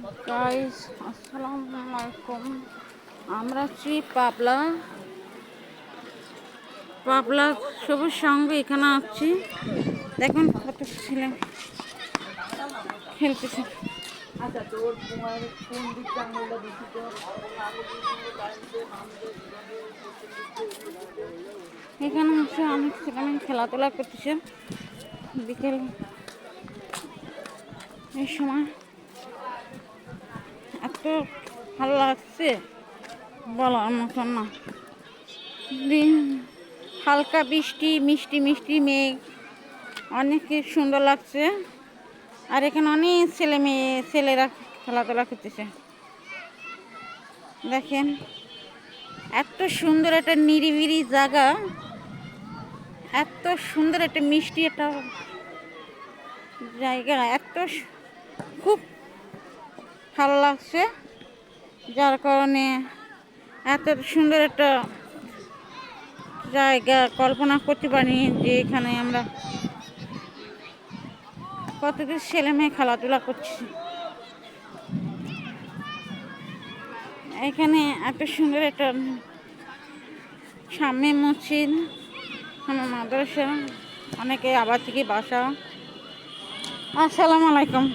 Guys, আসসালামু আলাইকুম। আমরা আছি পাবলা সবুজ সঙ্গে এখানে আছি। দেখুন কত ছেলে খেলতেছে। এখানে হচ্ছে অনেক ছেলেমেয়ে খেলাধুলা করতেছে বিকেল এই সময়। এত ভালো লাগছে বলার মতন না। হালকা বৃষ্টি, মিষ্টি মিষ্টি মেঘ, অনেক সুন্দর লাগছে। আর এখানে অনেক ছেলেরা খেলাধুলা করতেছে। দেখেন এত সুন্দর একটা নিরিবিলি জায়গা, এত সুন্দর একটা মিষ্টি একটা জায়গা, খুব ভালো লাগছে। যার কারণে এত সুন্দর একটা জায়গা কল্পনা করতে পারি যে এখানে আমরা কত কিছু ছেলে মেয়ে খেলাধুলা করছি। এখানে এত সুন্দর একটা সামনে মসজিদ, আমার মাদ্রাসা, অনেকে আবার থেকে বাসা। আসসালামু আলাইকুম।